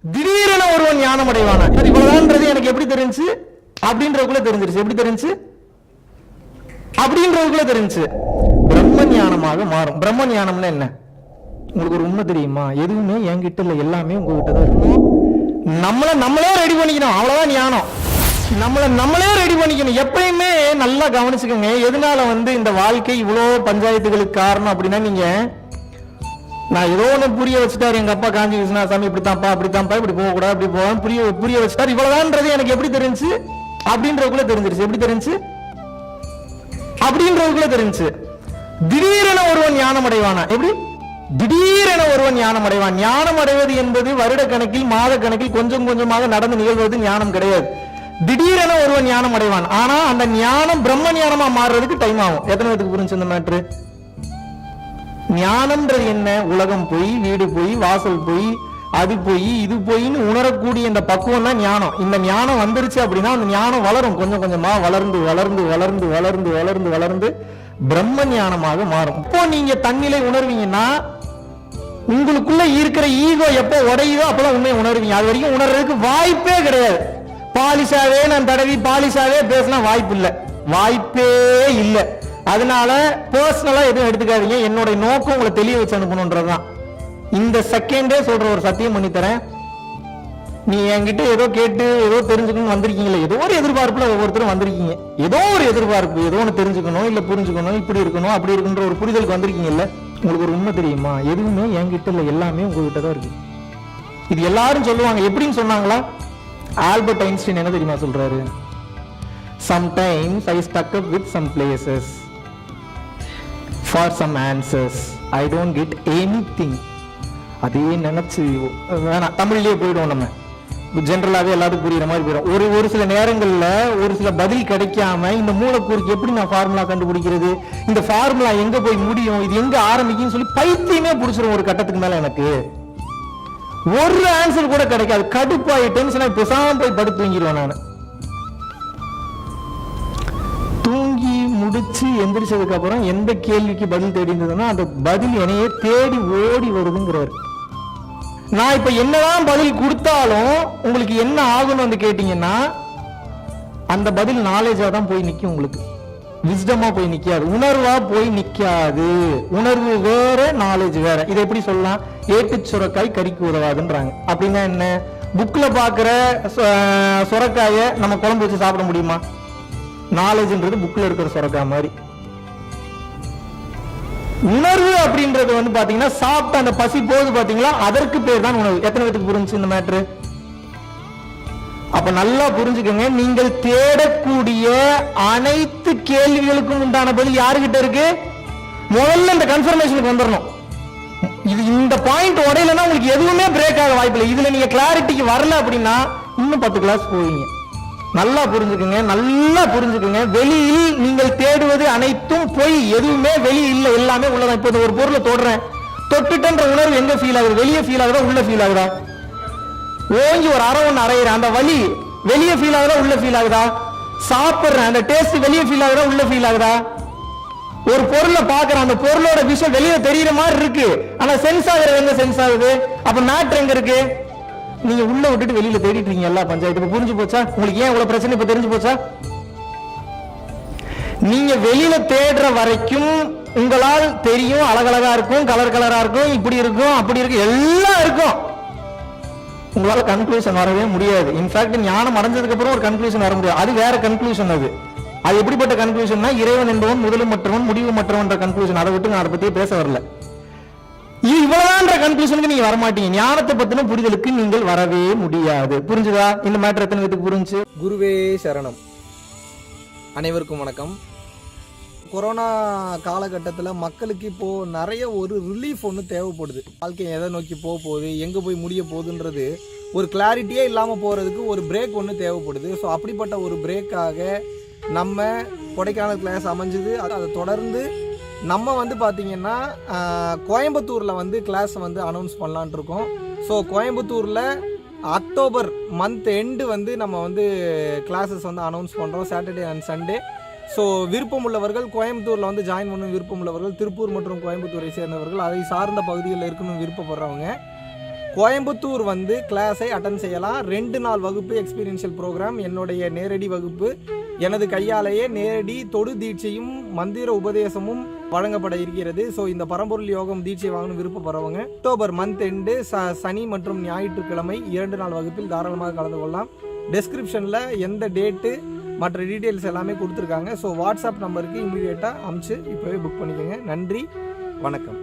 திடீரென ஒருவன் ஞானம் அடைவானா? இவ்வளவுதான்றது எனக்கு எப்படி தெரிஞ்சு அப்படின்றதுக்குள்ள தெரிஞ்சிருச்சு. எப்படி தெரிஞ்சு அப்படின்றதுக்குள்ள தெரிஞ்சு பிரம்ம ஞானமாக மாறும். பிரம்ம ஞானம்னா என்ன? உங்களுக்கு ஒரு உண்மை தெரியுமா? எதுவுமே என்கிட்ட இல்ல, எல்லாமே உங்ககிட்ட தான் இருக்கும். நம்மளே ரெடி பண்ணிக்கணும், அவ்வளவுதான் ஞானம். நம்மளே ரெடி பண்ணிக்கணும். எப்பயுமே நல்லா கவனிச்சுக்கோங்க. எதனால இந்த வாழ்க்கை இவ்வளோ பஞ்சாயத்துகளுக்கு காரணம் அப்படின்னா, நீங்க நான் ஏதோ ஒன்று புரிய வச்சுட்டாரு எங்க அப்பா காஞ்சி விஸ்வநாதசாமி, இப்படித்தான்ப்பா அப்படித்தான்ப்பா, இப்படி போகக்கூடாது, அப்படி போக புரிய வச்சுட்டாரு. இவ்வளவுதான்றது எனக்கு எப்படி தெரிஞ்சு அப்படின்றதுக்குள்ள தெரிஞ்சிருச்சு. எப்படி தெரிஞ்சு அப்படின்றதுக்குள்ள தெரிஞ்சு திடீரென ஒருவன் ஞானம் அடைவானா? எப்படி திடீரென ஒருவன் ஞானம் அடைவான்? ஞானம் அடைவது என்பது வருட கணக்கில் மாத கணக்கில் கொஞ்சம் கொஞ்சமாக நடந்து நிகழ்வது ஞானம் கிடையாது. திடீரென ஒருவன் ஞானம் அடைவான். ஆனா அந்த ஞானம் பிரம்ம ஞானமா மாறுறதுக்கு டைம் ஆகும். எத்தனை பேருக்கு புரிஞ்சு இந்த மேட்ரு? ஞானம்ன்றது என்ன? உலகம் போய், வீடு போய், வாசல் போய், அது போய், இது போயின்னு உணரக்கூடிய இந்த பக்குவம் தான் ஞானம். இந்த ஞானம் வந்துருச்சு அப்படின்னா அந்த ஞானம் வளரும், கொஞ்சம் கொஞ்சமா வளர்ந்து வளர்ந்து வளர்ந்து வளர்ந்து வளர்ந்து வளர்ந்து பிரம்ம ஞானமாக மாறும். இப்போ நீங்க தன்னிலை உணர்வீங்கன்னா, உங்களுக்குள்ள இருக்கிற ஈகோ எப்போ உடையுதோ அப்பதான் உண்மையை உணர்வீங்க. அது வரைக்கும் உணர்றதுக்கு வாய்ப்பே கிடையாது. பாலிஷாவே நான் தடவி பாலிஷாவே பேசலாம், வாய்ப்பு இல்லை, வாய்ப்பே இல்லை. அதனால பர்சனலா எதுவும் எடுத்துக்காதீங்க. என்னோட நோக்கம் உங்களை தெளிய வச்சு அனுப்பணும்ன்றதுதான். இந்த செகண்டே சொல்ற ஒரு சத்தியம் பண்ணி தரேன். நீ என்கிட்ட ஏதோ கேட்டு ஏதோ தெரிஞ்சுக்கணும் வந்திருக்கீங்களே, ஏதோ ஒரு எதிர்பார்ப்புல ஒவ்வொருத்தரும் வந்திருக்கீங்க. ஏதோ ஒரு எதிர்பார்ப்பு, ஏதோ ஒன்று தெரிஞ்சுக்கணும், இல்ல புரிஞ்சுக்கணும், இப்படி இருக்கணும், அப்படி இருக்குன்ற ஒரு புரிதலுக்கு வந்திருக்கீங்கல்ல. உங்களுக்கு ஒரு உண்மை தெரியுமா? எதுவுமே என்கிட்ட இல்லை, எல்லாமே உங்ககிட்ட தான் இருக்கு. இது எல்லாரும் சொல்லுவாங்க. எப்படின்னு சொன்னாங்களா? ஆல்பர்ட் ஐன்ஸ்டீன் என்ன தெரியுமா சொல்றாரு? Sometimes I stuck up with some places for some answers. I don't get anything. அதே நினைச்சு வேணாம், தமிழ்லயே போயிடுவோம். நம்ம ஜென்ரலாவே எல்லாத்துக்கும் புரியுற மாதிரி போயிடும். ஒரு சில நேரங்கள்ல ஒரு சில பதில் கிடைக்காம இந்த மூலக்கூறுக்கு எப்படி நான் ஃபார்முலா கண்டுபிடிக்கிறது, இந்த ஃபார்முலா எங்க போய் முடியும், இது எங்க ஆரம்பிக்கும்னு சொல்லி பைத்தியமே பிடிச்சிரும். ஒரு கட்டத்துக்கு மேல எனக்கு ஒரு ஆன்சர் கூட கிடைக்காது. கடுப்பாயி டென்ஷனா பேசாம போய் படுத்து தூங்கிடுவேன். நான் தூங்கி முடிச்சு எந்திரிச்சதுக்கு அப்புறம் எந்த கேள்விக்கு பதில் தேடி இருந்ததுன்னா அந்த பதில் என்னையே தேடி ஓடி வருதுங்கிறாரு. நான் இப்ப என்னதான் பதில் கொடுத்தாலும் உங்களுக்கு என்ன ஆகும்னு கேட்டீங்கன்னா, அந்த பதில் நாலேஜா தான் போய் நிக்கும். உங்களுக்கு விஸ்டமா போய் நிக்காது, உணர்வா போய் நிக்காது. உணர்வு வேற, நாலேஜ் வேற. இதை எப்படி சொல்லலாம்? ஏட்டு சுரக்காய் கறிக்கு உதவாதுன்றாங்க. அப்படின்னா என்ன? புக்ல பாக்குற சுரக்காய நம்ம குழம்பு வச்சு சாப்பிட முடியுமா? நாலேஜ்ன்றது புக்ல இருக்கிற சுரக்காய் மாதிரி. உணர்வு அப்படின்றது பாத்தீங்கன்னா, சாப்பிட்ட அந்த பசி போது பாத்தீங்களா, அதற்கு பேர் தான் உணர்வு. எத்தனை பேருக்கு புரிஞ்சு இந்த மேட்ரு? அப்ப நல்லா புரிஞ்சுக்கோங்க. நீங்கள் தேடக்கூடிய அனைத்து கேள்விகளுக்கும் உண்டான பதில் யாருகிட்ட இருக்கு? முதல்ல இந்த கன்ஃபர்மேஷனுக்கு வந்துடணும். இது இந்த பாயிண்ட் உடையலன்னா உங்களுக்கு எதுவுமே பிரேக் ஆக வாய்ப்பு இல்லை. இதுல நீங்க கிளாரிட்டிக்கு வரல அப்படின்னா இன்னும் 10 கிளாஸ் போவீங்க. நல்லா புரிஞ்சுக்குங்க, நல்லா புரிஞ்சுக்குங்க. வெளியில் நீங்கள் தேடுவது அனைத்தும் பொய், எதுவுமே வெளியே இல்லை, எல்லாமே உள்ளதான். இப்போ ஒரு பொருளை தொடுறேன், தொட்டுட்டன்ற உணர்வு எங்க ஃபீல் ஆகுது? வெளியே ஃபீல் ஆகுதா, உள்ள ஃபீல் ஆகுதா? ஓங்கி ஒரு அரை ஒன்று அரையிறேன், அந்த வலி வெளியே ஃபீல் ஆகுதா, உள்ள ஃபீல் ஆகுதா? சாப்பிடுறேன், அந்த டேஸ்ட் வெளியே ஃபீல் ஆகுதா, உள்ள ஃபீல் ஆகுதா? ஒரு பொருளை பாக்குறேன், அந்த பொருளோட விஷயம் வெளியே தெரியுற மாதிரி இருக்கு, ஆனா சென்ஸ் ஆகுறது எங்க சென்ஸ் ஆகுது? அப்ப மேட்ரு எங்க இருக்கு? நீங்க உள்ள விட்டுட்டு வெளியில தேடிட்டு இருக்கீங்க. எல்லா பஞ்சாயத்து புரிஞ்சு போச்சா? உங்களுக்கு ஏன் இவ்வளவு பிரச்சனை இப்ப தெரிஞ்சு போச்சா? நீங்க வெளியில தேடுற வரைக்கும் உங்களால் தெரியும், அழகழகா இருக்கும், கலர் கலரா இருக்கும், இப்படி இருக்கும், அப்படி இருக்கும், எல்லாம் இருக்கும். உங்களால கன்க்ளூஷன் வரவே முடியாது. இன்ஃபேக்ட் ஞானம் அடைஞ்சதுக்கு அப்புறம் ஒரு கன்க்ளூஷன் வர முடியாது. அது வேற கன்க்ளூஷன். அது எப்படிப்பட்ட கன்க்ளூஷன்? இறைவன் என்பவன் முதலும் மற்றவன் முடிவு மற்றவன் கன்க்ளூஷன். அதை விட்டு நான் அதை பத்தி பேச வரல. இவ்வளவுதான் கன்க்ளூஷனுக்கு நீங்க வரமாட்டீங்க. ஞானத்தை பத்தின புரிதலுக்கு நீங்கள் வரவே முடியாது. புரிஞ்சுதா? இந்த மேட்டர் எத்தனை பேருக்கு புரிஞ்சு? குருவே சரணம். அனைவருக்கும் வணக்கம். கொரோனா காலகட்டத்தில் மக்களுக்கு இப்போது நிறைய ஒரு ரிலீஃப் ஒன்று தேவைப்படுது. வாழ்க்கை எதை நோக்கி போக போகுது, எங்கே போய் முடிய போகுதுன்றது ஒரு கிளாரிட்டியே இல்லாமல் போகிறதுக்கு ஒரு பிரேக் ஒன்று தேவைப்படுது. ஸோ அப்படிப்பட்ட ஒரு பிரேக்காக நம்ம கொடைக்கானல் கிளாஸ் அமைஞ்சுது. அதை தொடர்ந்து நம்ம பார்த்திங்கன்னா கோயம்புத்தூரில் கிளாஸ் அனௌன்ஸ் பண்ணலான் இருக்கோம். ஸோ கோயம்புத்தூரில் அக்டோபர் மந்த் எண்டு நம்ம கிளாஸஸ் அனௌன்ஸ் பண்ணுறோம், சாட்டர்டே அண்ட் சண்டே. ஸோ விருப்பம் உள்ளவர்கள் கோயம்புத்தூரில் ஜாயின் பண்ணணும், விருப்பம் உள்ளவர்கள் திருப்பூர் மற்றும் கோயம்புத்தூரை சேர்ந்தவர்கள், அதை சார்ந்த பகுதிகளில் இருக்கணும்னு விருப்பப்படுறவங்க கோயம்புத்தூர் வந்து கிளாஸை அட்டன் செய்யலாம். 2 நாள் வகுப்பு எக்ஸ்பீரியன்ஷியல் ப்ரோக்ராம், என்னுடைய நேரடி வகுப்பு, எனது கையாலேயே நேரடி தொடு தீட்சையும் மந்திர உபதேசமும் வழங்கப்பட இருக்கிறது. ஸோ இந்த பரம்பொருள் யோகம் தீட்சை வாங்கணும் விருப்பப்படுறவங்க அக்டோபர் மந்த் எண்டு சனி மற்றும் ஞாயிற்றுக்கிழமை 2 நாள் வகுப்பில் தாராளமாக கலந்து கொள்ளலாம். டெஸ்கிரிப்ஷனில் எந்த டேட்டு மற்ற டீட்டெயில்ஸ் எல்லாமே கொடுத்துருக்காங்க. ஸோ வாட்ஸ்அப் நம்பருக்கு இமீடியட்டாக அமுச்சு இப்போவே புக் பண்ணிக்கோங்க. நன்றி, வணக்கம்.